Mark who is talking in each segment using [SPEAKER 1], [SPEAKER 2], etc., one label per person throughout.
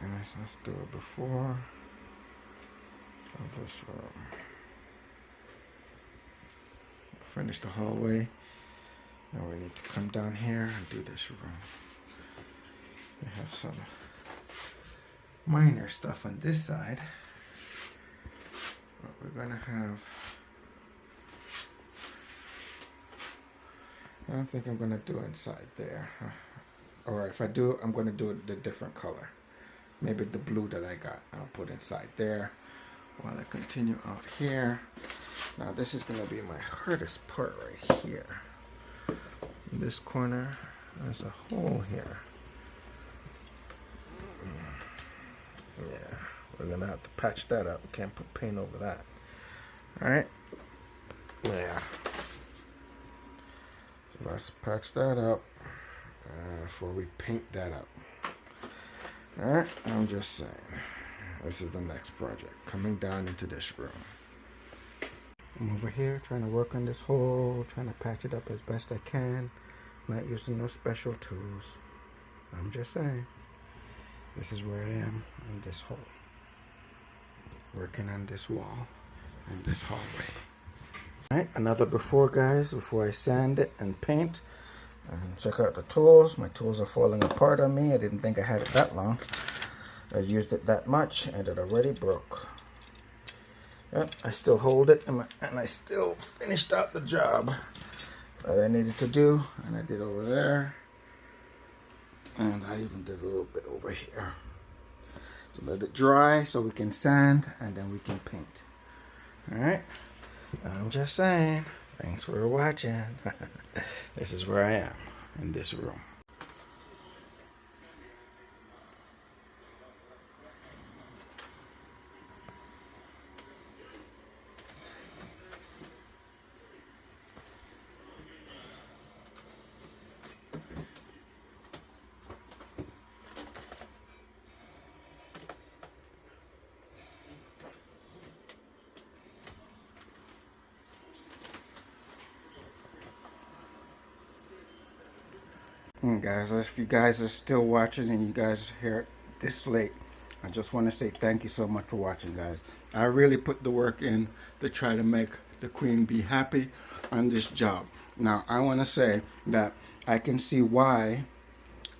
[SPEAKER 1] let's do it before of this room. Finish the hallway. Now we need to come down here and do this room. We have some minor stuff on this side. But we're gonna have, I don't think I'm gonna do inside there. Or if I do, I'm gonna do it the different color. Maybe the blue that I got, I'll put inside there while I continue out here. Now this is gonna be my hardest part right here. In this corner, there's a hole here. Yeah, we're gonna have to patch that up. We can't put paint over that. Alright? Yeah. So let's patch that up before we paint that up. Alright, I'm just saying. This is the next project. Coming down into this room. I'm over here trying to work on this hole, trying to patch it up as best I can. Not using no special tools. I'm just saying. This is where I am in this hole. Working on this wall and this hallway. Alright, another before, guys, before I sand it and paint. And check out the tools. My tools are falling apart on me. I didn't think I had it that long. I used it that much and it already broke. Yep, I still hold it and I still finished out the job that I needed to do. And I did over there. And I even did a little bit over here. So let it dry so we can sand and then we can paint. Alright? I'm just saying. Thanks for watching. This is where I am in this room. Guys, if you guys are still watching and you guys are here this late, I just want to say thank you so much for watching, guys. I really put the work in to try to make the queen be happy on this job. Now, I want to say that I can see why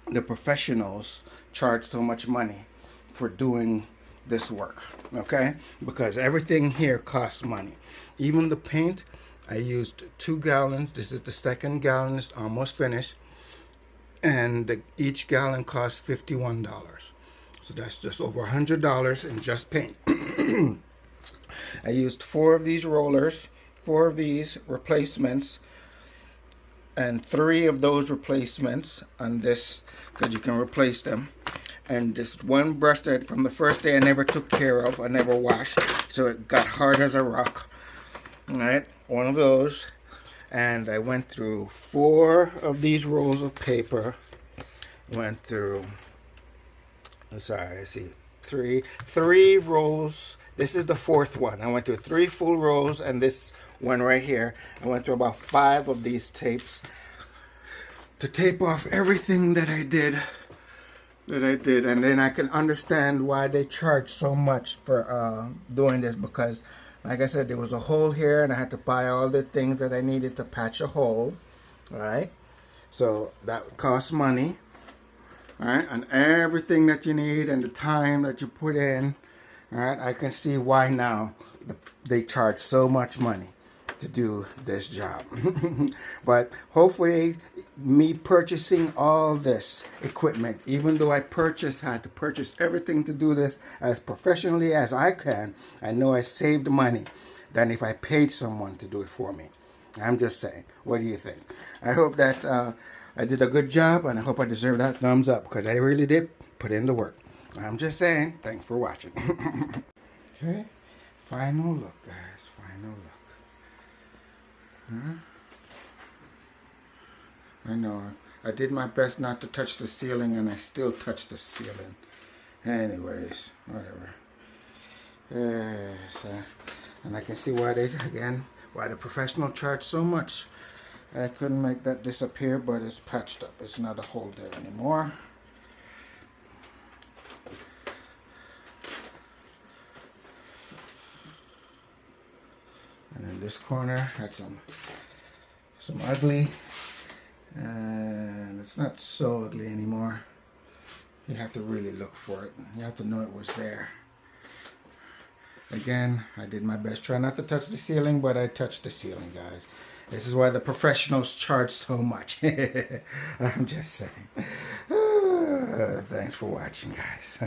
[SPEAKER 1] the professionals charge so much money for doing this work, okay? Because everything here costs money. Even the paint, I used 2 gallons. This is the second gallon. It's almost finished. And each gallon costs $51. So that's just over $100 in just paint. I used 4 of these rollers, 4 of these replacements, and 3 of those replacements on this, because you can replace them. And this one brush that from the first day I never took care of, I never washed, so it got hard as a rock. All right, one of those. And I went through 4 of these rolls of paper. Went through, three rolls. This is the 4th one. I went through 3 full rolls and this one right here. I went through about 5 of these tapes to tape off everything that I did. And then I can understand why they charge so much for doing this, because like I said, there was a hole here and I had to buy all the things that I needed to patch a hole. Alright, so that costs money. Alright, and everything that you need and the time that you put in. Alright, I can see why now they charge so much money to do this job. But hopefully me purchasing all this equipment, even though I had to purchase everything to do this as professionally as I can, I know I saved money than if I paid someone to do it for me. I'm just saying. What do you think? I hope that I did a good job, and I hope I deserve that thumbs up, because I really did put in the work. I'm just saying. Thanks for watching. Okay, final look, guys. Final look. I know I did my best not to touch the ceiling, and I still touched the ceiling. Anyways, whatever. Yes, and I can see why why the professional charge so much. I couldn't make that disappear, but it's patched up. It's not a hole there anymore. this corner had some ugly, and it's not so ugly anymore. You have to really look for it. You have to know it was there. Again, I did my best. Try not to touch the ceiling, but I touched the ceiling, guys. This is why the professionals charge so much. I'm just saying. Thanks for watching, guys.